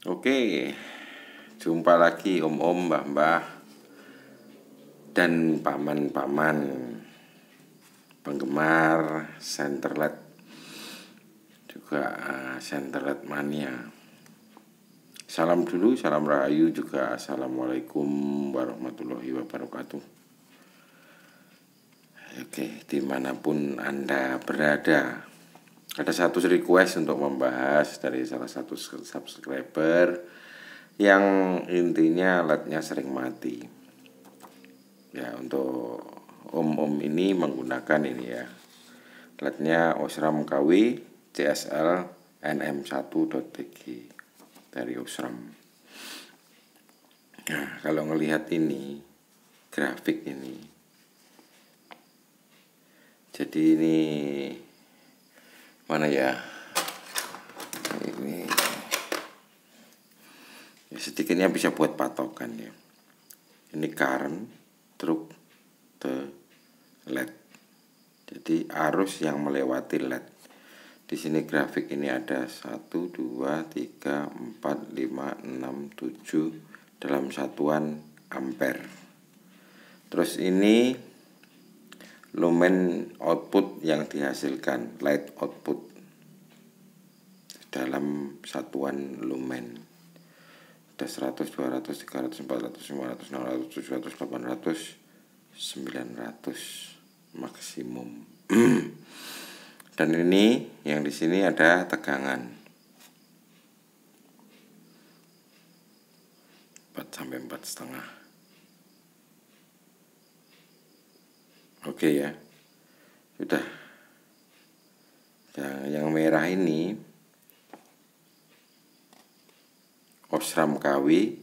Oke, jumpa lagi om-om, mbah-mbah, dan paman-paman penggemar Centerlet, juga Centerlet mania. Salam dulu, salam rahayu, juga assalamualaikum warahmatullahi wabarakatuh. Oke, dimanapun Anda berada, ada satu request untuk membahas dari salah satu subscriber yang intinya LED-nya sering mati. Ya, untuk om-om ini menggunakan ini ya, LED-nya Osram KW CSL NM1.tg dari Osram. Nah, kalau ngelihat ini grafik ini, jadi ini mana ya, ini ya, sedikitnya bisa buat patokan ya. Ini current truk the LED, jadi arus yang melewati LED. Di sini grafik ini ada 1, 2, 3, 4, 5, 6, 7 dalam satuan ampere. Terus ini lumen output yang dihasilkan, light output dalam satuan lumen. Ada 100, 200, 300, 400, 500, 600, 700, 800, 900 maksimum. Dan ini yang di sini ada tegangan 4 sampai 4,5. Oke ya. Sudah. Yang merah ini Osram KW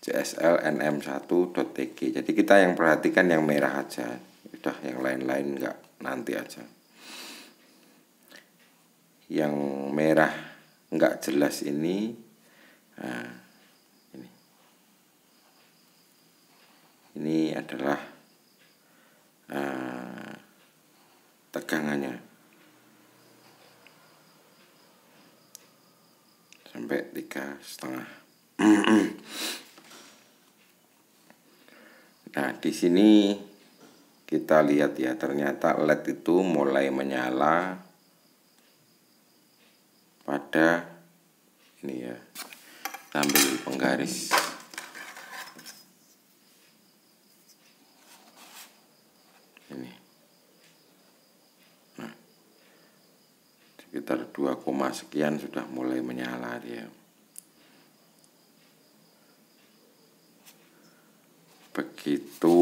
CSL NM1.tg. Jadi kita yang perhatikan yang merah aja. Udah, yang lain-lain enggak, nanti aja. Yang merah enggak jelas ini, nah, ini adalah tegangannya sampai 3,5. Nah, di sini kita lihat ya, ternyata LED itu mulai menyala pada ini ya, ambil penggaris. Ini. Nah, sekitar 2, sekian sudah mulai menyala dia. Begitu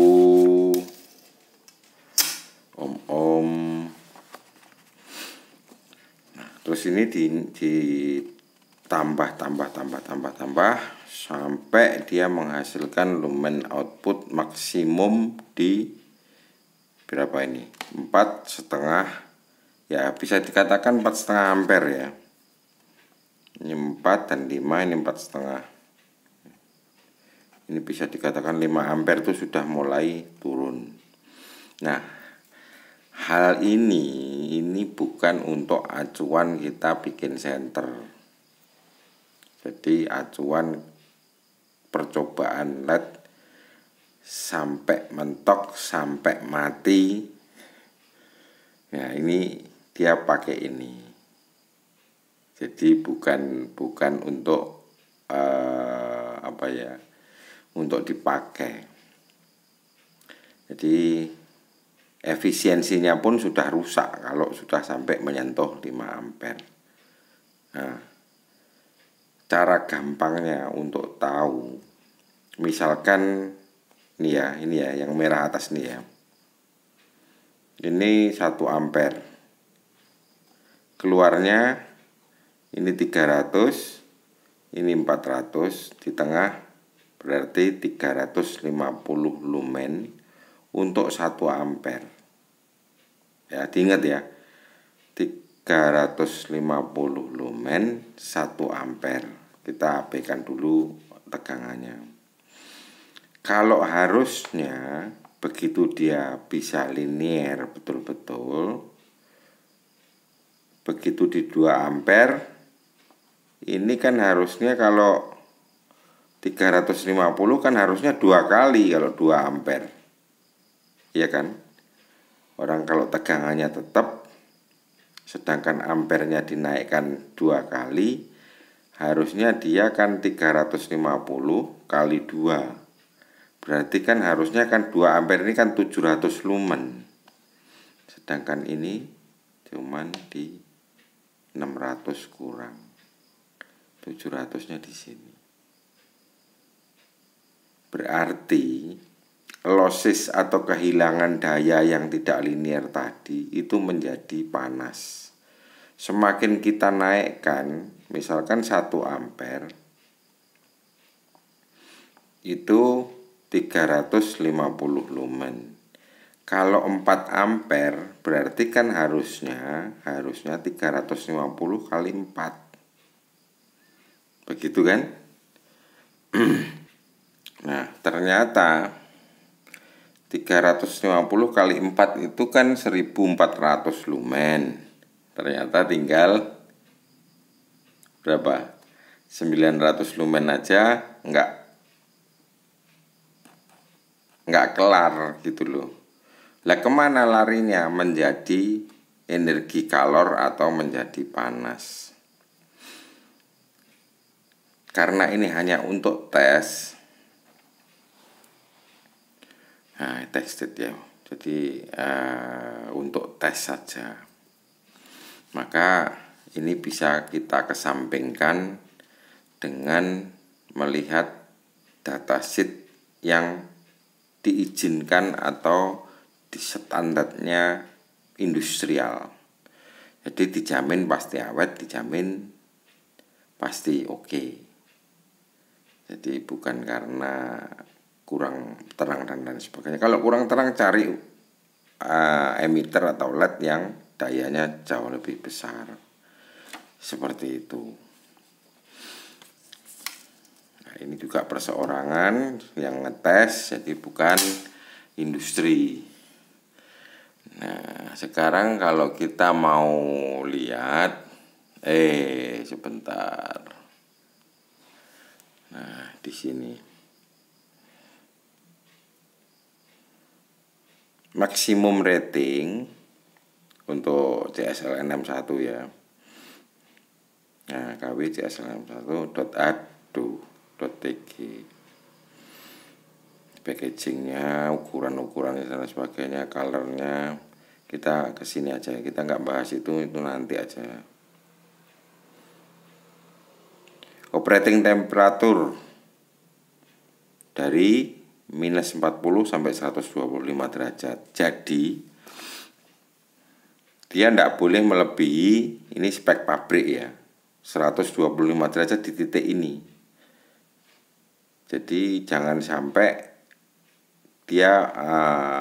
om-om. Nah, terus ini ditambah sampai dia menghasilkan lumen output maksimum di berapa ini? 4,5 ya, bisa dikatakan 4,5 ampere ya. Ini 4 dan 5, ini 4,5. Ini bisa dikatakan 5 ampere itu sudah mulai turun. Nah, hal ini bukan untuk acuan kita bikin senter. Jadi acuan percobaan LED sampai mentok, sampai mati. Nah, ini dia pakai ini. Jadi bukan untuk apa ya, untuk dipakai. Jadi efisiensinya pun sudah rusak kalau sudah sampai menyentuh 5 ampere. Nah, cara gampangnya untuk tahu, misalkan ini ya yang merah atas nih ya, ini 1 ampere, keluarnya ini 300, ini 400, di tengah berarti 350 lumen untuk 1 ampere. Ya, diingat ya, 350 lumen 1 ampere. Kita abaikan dulu tegangannya. Kalau harusnya begitu dia bisa linier betul-betul, begitu di 2 ampere ini kan harusnya kalau 350 kan harusnya 2 kali kalau 2 ampere. Iya kan? Orang kalau tegangannya tetap, sedangkan ampernya dinaikkan 2 kali, harusnya dia kan 350 kali 2. Berarti kan harusnya kan 2 ampere ini kan 700 lumen. Sedangkan ini cuman di 600 kurang. 700-nya di sini. Berarti losses atau kehilangan daya yang tidak linear tadi itu menjadi panas. Semakin kita naikkan, misalkan 1 ampere itu 350 lumen. Kalau 4 ampere berarti kan harusnya 350 kali 4. Begitu kan? Nah, ternyata 350 kali 4 itu kan 1400 lumen. Ternyata tinggal berapa? 900 lumen aja nggak kelar gitu loh. Lah kemana larinya? Menjadi energi kalor atau menjadi panas. Karena ini hanya untuk tes. Nah, tested ya. Jadi untuk tes saja. Maka ini bisa kita kesampingkan dengan melihat datasheet yang diizinkan atau di standarnya industrial. Jadi dijamin pasti awet, dijamin pasti oke. Jadi bukan karena kurang terang dan lain sebagainya. Kalau kurang terang cari emitter atau LED yang dayanya jauh lebih besar. Seperti itu. Ini juga perseorangan yang ngetes, jadi bukan industri. Nah, sekarang kalau kita mau lihat, sebentar. Nah, di sini maksimum rating untuk CSLN 61 ya. Nah, KW CSLN 61.ado.tg. Packagingnya, ukuran-ukurannya dan sebagainya, colornya kita kesini aja, kita nggak bahas itu nanti aja. Operating temperatur dari minus 40 sampai 125 derajat. Jadi dia tidak boleh melebihi, ini spek pabrik ya, 125 derajat di titik ini. Jadi jangan sampai dia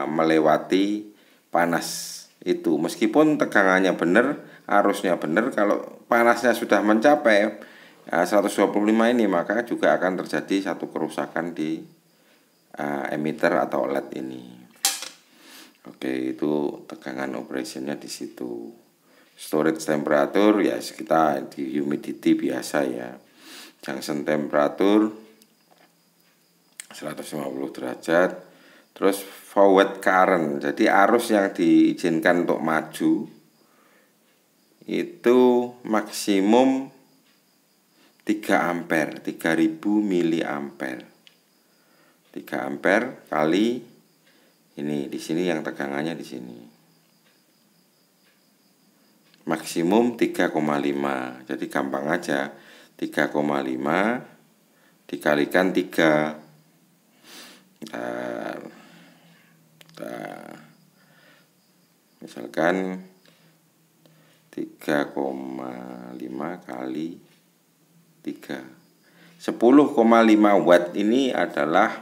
melewati panas itu. Meskipun tegangannya benar, arusnya benar, kalau panasnya sudah mencapai 125 ini, maka juga akan terjadi satu kerusakan di emitter atau LED ini. Oke, itu tegangan operationnya di situ. Storage temperatur ya kita di humidity biasa ya. Junction temperatur 150 derajat. Terus forward current, jadi arus yang diizinkan untuk maju itu maksimum 3 ampere, 3000 miliampere. 3 ampere kali ini, di sini yang tegangannya di sini. Maksimum 3,5. Jadi gampang aja. 3,5 dikalikan 3. Misalkan 3,5 kali 3, 10,5 watt ini adalah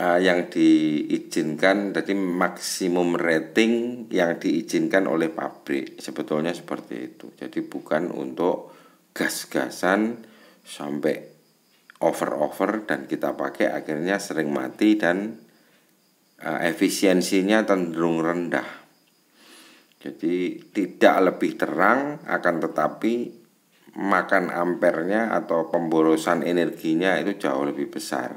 yang diizinkan, jadi maksimum rating yang diizinkan oleh pabrik. Sebetulnya seperti itu. Jadi bukan untuk gas-gasan sampai over dan kita pakai akhirnya sering mati dan efisiensinya cenderung rendah. Jadi tidak lebih terang, akan tetapi makan ampernya atau pemborosan energinya itu jauh lebih besar.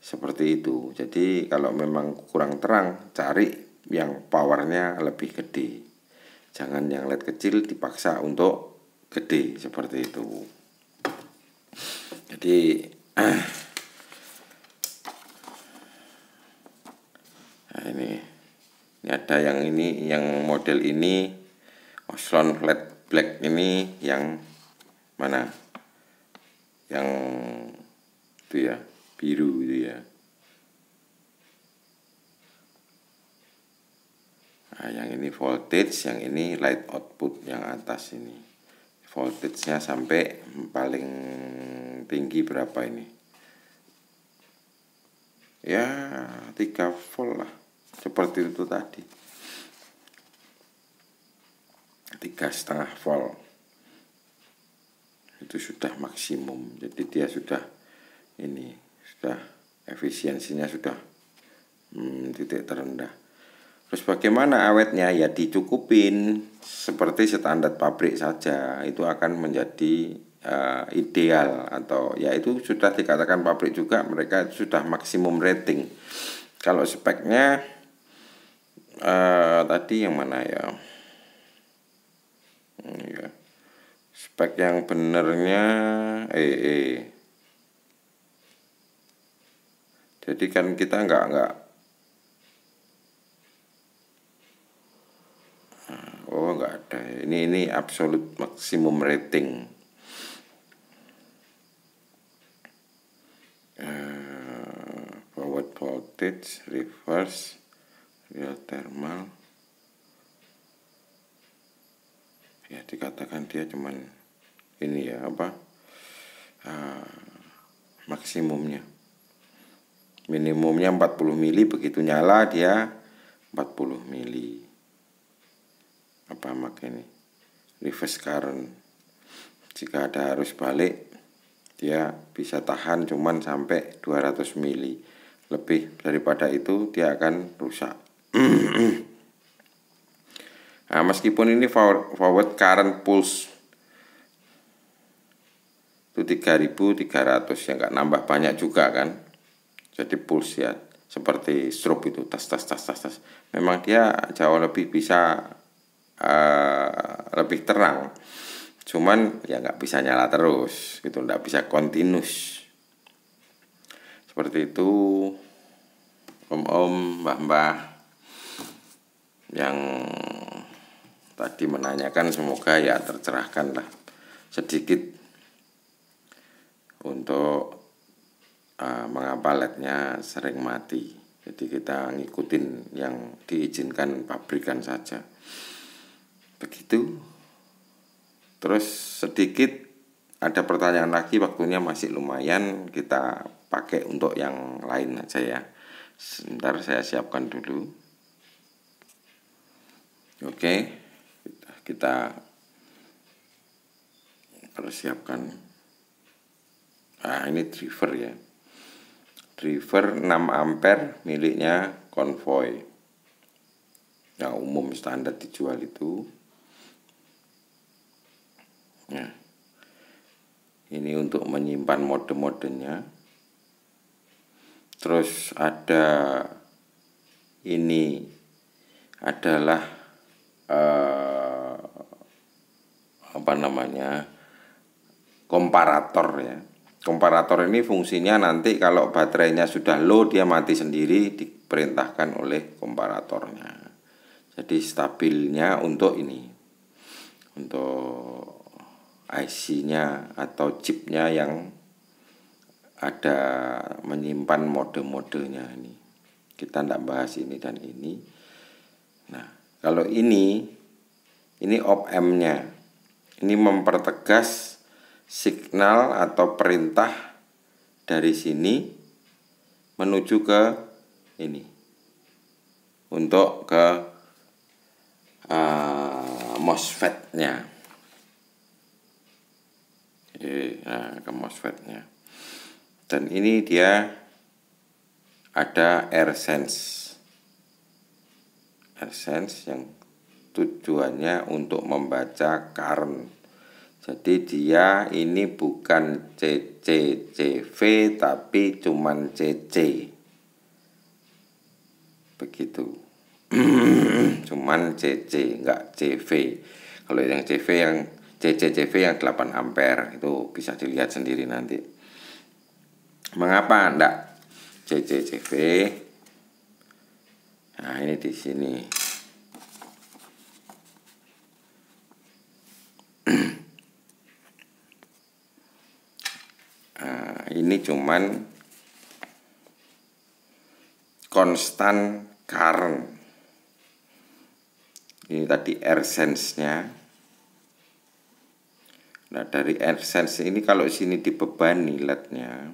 Seperti itu. Jadi kalau memang kurang terang, cari yang powernya lebih gede. Jangan yang LED kecil dipaksa untuk gede, seperti itu. Jadi nah ini ada yang ini, yang model ini Oslon LED Black ini yang mana? Yang itu ya, biru itu ya. Nah, yang ini voltage, yang ini light output yang atas ini. Voltage-nya sampai paling tinggi berapa ini? Ya 3 volt lah. Seperti itu tadi. 3,5 volt. Itu sudah maksimum. Jadi dia sudah ini, sudah efisiensinya sudah titik terendah. Terus bagaimana awetnya? Ya dicukupin seperti standar pabrik saja. Itu akan menjadi ideal, atau ya itu sudah dikatakan pabrik juga, mereka sudah maksimum rating. Kalau speknya tadi yang mana ya? Ya. Spek yang benernya Jadi kan kita nggak nggak ada. Ini absolute maksimum rating. Forward voltage, reverse, real thermal. Ya dikatakan dia cuman ini ya apa? Maksimumnya. Minimumnya 40 mili, begitu nyala dia 40 mili. Apa makanya ini? Reverse current. Jika ada arus balik, dia bisa tahan cuman sampai 200 mili. Lebih daripada itu dia akan rusak. Nah, meskipun ini forward current pulse itu 3.300 ya, nggak nambah banyak juga kan. Jadi pulse ya seperti strobe itu tas. Memang dia jauh lebih bisa lebih terang. Cuman ya nggak bisa nyala terus gitu, nggak bisa continuous. Seperti itu om-om, mbah-mbah yang tadi menanyakan, semoga ya tercerahkan lah sedikit untuk mengapa LED-nya sering mati. Jadi kita ngikutin yang diizinkan pabrikan saja. Begitu. Terus sedikit ada pertanyaan lagi, waktunya masih lumayan, kita pakai untuk yang lain aja ya. Sebentar saya siapkan dulu. Oke, kita persiapkan. Nah, ini driver ya. Driver 6 ampere miliknya Convoy. Yang umum standar dijual itu. Nah, ini untuk menyimpan mode-modenya. Terus ada ini adalah apa namanya, komparator ya. Komparator ini fungsinya nanti kalau baterainya sudah low, dia mati sendiri, diperintahkan oleh komparatornya. Jadi stabilnya untuk ini, untuk IC-nya atau chipnya yang ada menyimpan mode-modenya ini. Kita tidak bahas ini dan ini. Nah, kalau ini op-amp-nya. Ini mempertegas signal atau perintah dari sini menuju ke ini, untuk ke MOSFET-nya. Nah, ke MOSFET-nya. Dan ini dia ada AirSense yang tujuannya untuk membaca current. Jadi dia ini bukan CCCV tapi cuman CC. Begitu. Cuman CC, enggak CV. Kalau yang CV yang CCCV yang 8 ampere itu bisa dilihat sendiri nanti. Mengapa enggak CCCV? Nah, ini di sini. Nah, ini cuman konstan current. Ini tadi AirSense-nya. Nah, dari AirSense ini kalau sini dibebani LED-nya,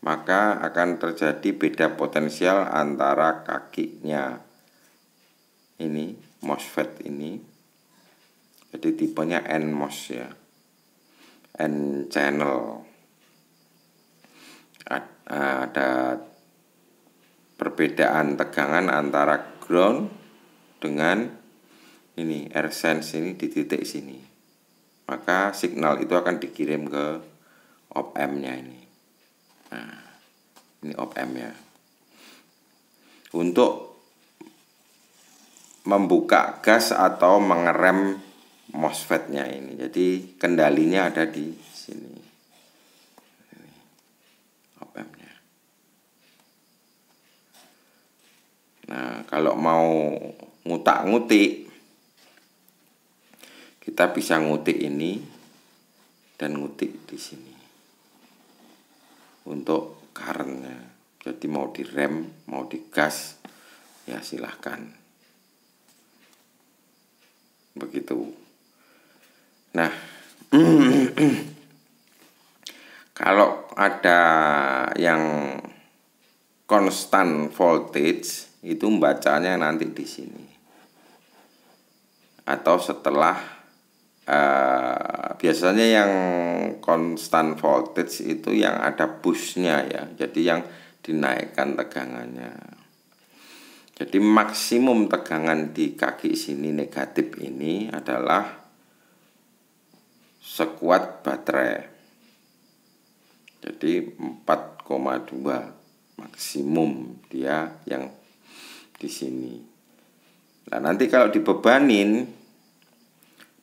maka akan terjadi beda potensial antara kakinya ini MOSFET ini. Jadi tipenya NMOS ya, N channel. Ada perbedaan tegangan antara ground dengan ini AirSense ini di titik sini. Maka signal itu akan dikirim ke op-amp-nya ini. Nah, ini op-amp-nya. Untuk membuka gas atau mengerem MOSFET-nya ini. Jadi kendalinya ada di sini. Ini op-amp-nya. Nah, kalau mau ngutak-ngutik, kita bisa ngutik ini dan ngutik di sini untuk current-nya. Jadi mau direm, mau digas, ya silahkan. Begitu. Nah, kalau ada yang constant voltage itu bacanya nanti di sini. Atau setelah biasanya yang constant voltage itu yang ada busnya ya, jadi yang dinaikkan tegangannya. Jadi maksimum tegangan di kaki sini negatif ini adalah sekuat baterai. Jadi 4,2 maksimum dia yang di sini. Nah, nanti kalau dibebanin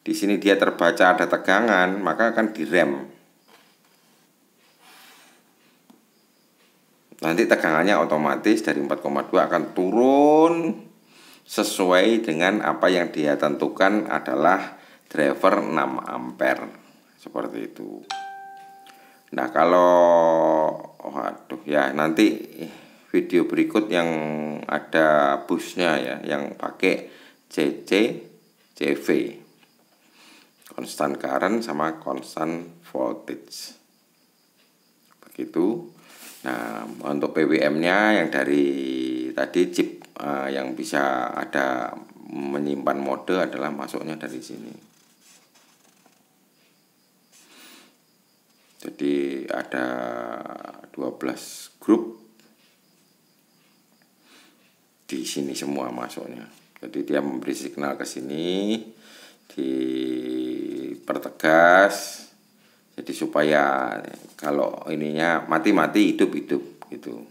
di sini dia terbaca ada tegangan, maka akan direm. Nanti tegangannya otomatis dari 4,2 akan turun sesuai dengan apa yang dia tentukan adalah driver 6 ampere. Seperti itu. Nah, kalau waduh ya, nanti video berikut yang ada busnya ya, yang pakai CCCV. Constant current sama constant voltage. Begitu. Nah, untuk PWM-nya yang dari tadi chip yang bisa ada menyimpan mode adalah masuknya dari sini. Jadi ada 12 grup di sini semua masuknya. Jadi dia memberi signal ke sini, dipertegas, jadi supaya kalau ininya mati-mati, hidup-hidup gitu.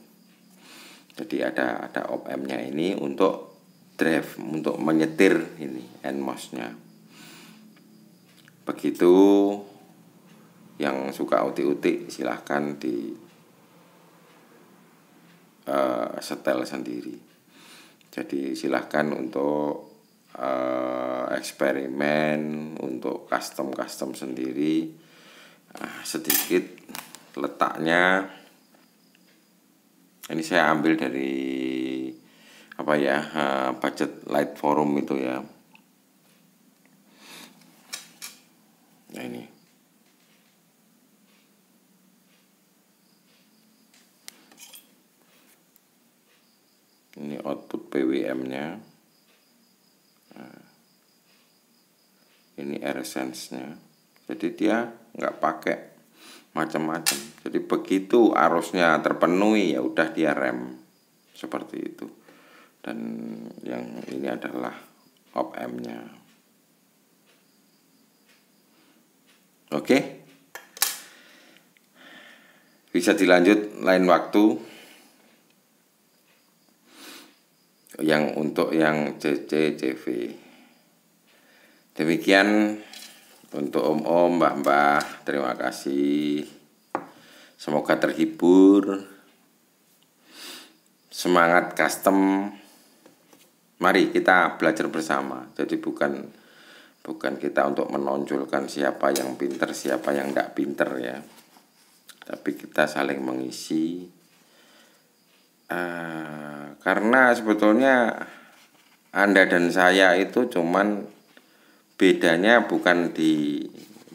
Jadi ada op-amp-nya ini untuk drive, untuk menyetir ini NMOS-nya. Begitu. Yang suka utik-utik silahkan di setel sendiri. Jadi silahkan untuk eksperimen, untuk custom sendiri. Sedikit letaknya ini saya ambil dari apa ya, budget light forum itu ya. Nah, ini output PWM-nya. Nah, ini AirSense-nya. Jadi dia nggak pakai macam-macam. Jadi begitu arusnya terpenuhi ya udah dia rem seperti itu. Dan yang ini adalah op-amp-nya. Oke. Bisa dilanjut lain waktu. Yang untuk yang CCCV. Demikian untuk om-om, mbah-mbah, terima kasih. Semoga terhibur. Semangat custom. Mari kita belajar bersama. Jadi bukan kita untuk menonjolkan siapa yang pinter, siapa yang tidak pinter ya. Tapi kita saling mengisi. Karena sebetulnya Anda dan saya itu cuman bedanya bukan di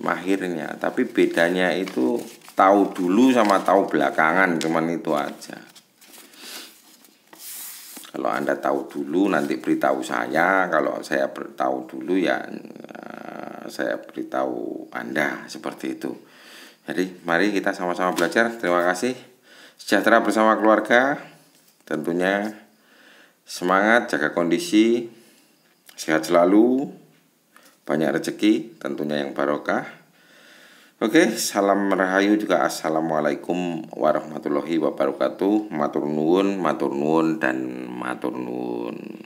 mahirnya, tapi bedanya itu tahu dulu sama tahu belakangan, cuman itu aja. Kalau Anda tahu dulu nanti beritahu saya, kalau saya tahu dulu ya saya beritahu Anda, seperti itu. Jadi mari kita sama-sama belajar. Terima kasih. Sejahtera bersama keluarga. Tentunya semangat, jaga kondisi, sehat selalu, banyak rezeki, tentunya yang barokah. Oke, salam rahayu juga. Assalamualaikum warahmatullahi wabarakatuh. Matur nuwun, dan matur nuwun.